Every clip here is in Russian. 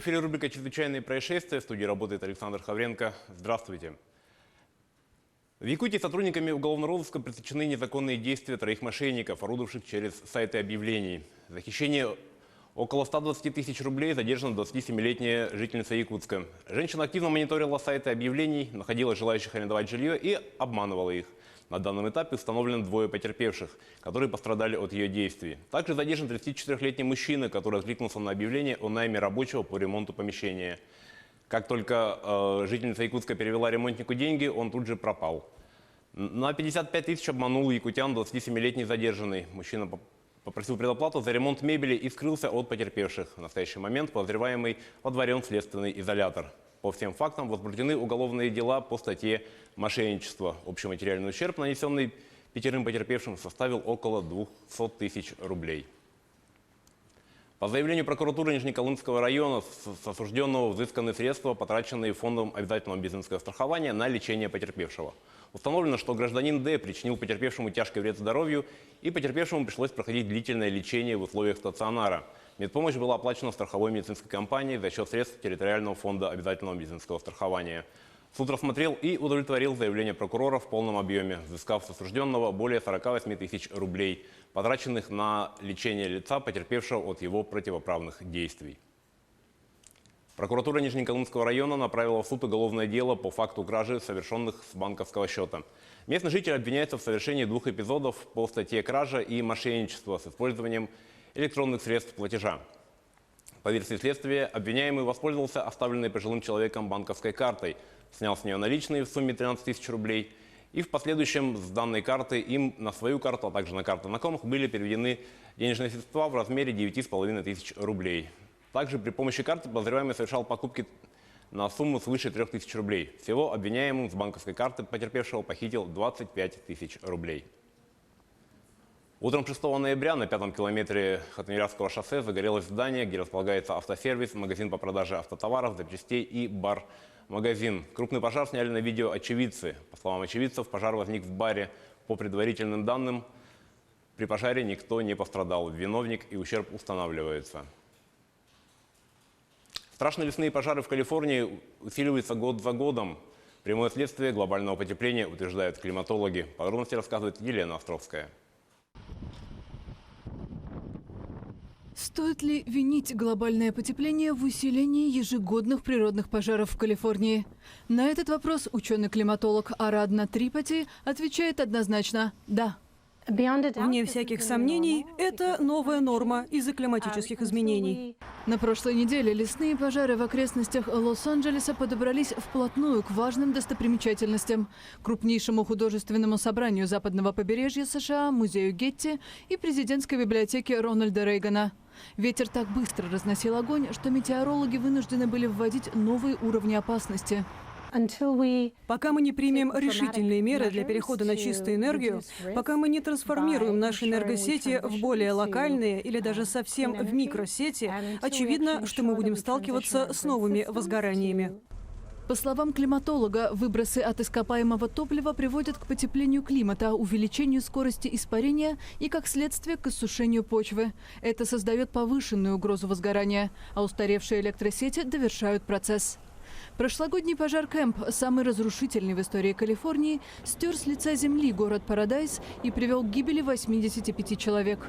эфире рубрика «Чрезвычайные происшествия». В студии работает Александр Хавренко. Здравствуйте. В Якутии сотрудниками уголовного розыска пресечены незаконные действия троих мошенников, орудовавших через сайты объявлений. За хищение около 120 тысяч рублей задержана 27-летняя жительница Якутска. Женщина активно мониторила сайты объявлений, находила желающих арендовать жилье и обманывала их. На данном этапе установлено двое потерпевших, которые пострадали от ее действий. Также задержан 34-летний мужчина, который откликнулся на объявление о найме рабочего по ремонту помещения. Как только жительница Якутска перевела ремонтнику деньги, он тут же пропал. На 55 тысяч обманул якутян 27-летний задержанный. Мужчина попросил предоплату за ремонт мебели и скрылся от потерпевших. В настоящий момент подозреваемый водворен в следственный изолятор. По всем фактам возбуждены уголовные дела по статье «Мошенничество». Общий материальный ущерб, нанесенный 5 потерпевшим, составил около 200 тысяч рублей. По заявлению прокуратуры Нижнеколымского района с осужденного взысканы средства, потраченные Фондом обязательного медицинского страхования на лечение потерпевшего. Установлено, что гражданин Д причинил потерпевшему тяжкий вред здоровью, и потерпевшему пришлось проходить длительное лечение в условиях стационара. Медпомощь была оплачена страховой медицинской компанией за счет средств территориального фонда обязательного медицинского страхования. Суд рассмотрел и удовлетворил заявление прокурора в полном объеме, взыскав с осужденного более 48 тысяч рублей, потраченных на лечение лица, потерпевшего от его противоправных действий. Прокуратура Нижнеколымского района направила в суд уголовное дело по факту кражи, совершенных с банковского счета. Местный житель обвиняется в совершении 2 эпизодов по статье «Кража и мошенничество» с использованием электронных средств платежа. По версии следствия, обвиняемый воспользовался оставленной пожилым человеком банковской картой, снял с нее наличные в сумме 13 тысяч рублей, и в последующем с данной карты им на свою карту, а также на карту знакомых были переведены денежные средства в размере 9,5 тысяч рублей. Также при помощи карты подозреваемый совершал покупки на сумму свыше 3 тысяч рублей. Всего обвиняемым с банковской карты потерпевшего похитил 25 тысяч рублей. Утром 6 ноября на 5-м километре Хатаньярского шоссе загорелось здание, где располагается автосервис, магазин по продаже автотоваров, запчастей и бар-магазин. Крупный пожар сняли на видео очевидцы. По словам очевидцев, пожар возник в баре. По предварительным данным, при пожаре никто не пострадал. Виновник и ущерб устанавливается. Страшные лесные пожары в Калифорнии усиливаются год за годом. Прямое следствие глобального потепления, утверждают климатологи. Подробности рассказывает Елена Островская. Стоит ли винить глобальное потепление в усилении ежегодных природных пожаров в Калифорнии? На этот вопрос ученый-климатолог Арадна Трипати отвечает однозначно «да». Вне всяких сомнений, это новая норма из-за климатических изменений. На прошлой неделе лесные пожары в окрестностях Лос-Анджелеса подобрались вплотную к важным достопримечательностям – крупнейшему художественному собранию западного побережья США, музею Гетти и президентской библиотеке Рональда Рейгана. Ветер так быстро разносил огонь, что метеорологи вынуждены были вводить новые уровни опасности. Пока мы не примем решительные меры для перехода на чистую энергию, пока мы не трансформируем наши энергосети в более локальные или даже совсем в микросети, очевидно, что мы будем сталкиваться с новыми возгораниями. По словам климатолога, выбросы от ископаемого топлива приводят к потеплению климата, увеличению скорости испарения и, как следствие, к иссушению почвы. Это создает повышенную угрозу возгорания, а устаревшие электросети довершают процесс. Прошлогодний пожар Кэмп, самый разрушительный в истории Калифорнии, стер с лица земли город Парадайз и привел к гибели 85 человек.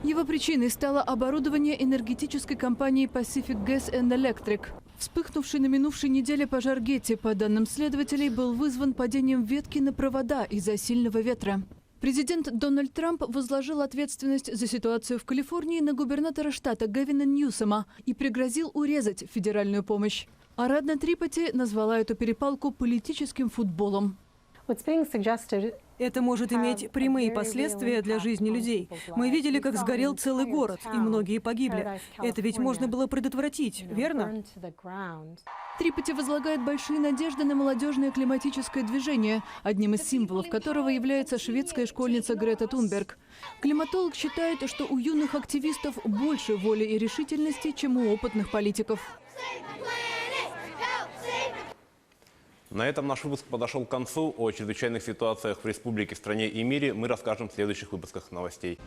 Его причиной стало оборудование энергетической компании Pacific Gas and Electric. Вспыхнувший на минувшей неделе пожар Гетти, по данным следователей, был вызван падением ветки на провода из-за сильного ветра. Президент Дональд Трамп возложил ответственность за ситуацию в Калифорнии на губернатора штата Гэвина Ньюсома и пригрозил урезать федеральную помощь. Арадна Трипати назвала эту перепалку политическим футболом. Это может иметь прямые последствия для жизни людей. Мы видели, как сгорел целый город, и многие погибли. Это ведь можно было предотвратить, верно? Трипати возлагает большие надежды на молодежное климатическое движение, одним из символов которого является шведская школьница Грета Тунберг. Климатолог считает, что у юных активистов больше воли и решительности, чем у опытных политиков. На этом наш выпуск подошел к концу. О чрезвычайных ситуациях в республике, стране и мире мы расскажем в следующих выпусках новостей.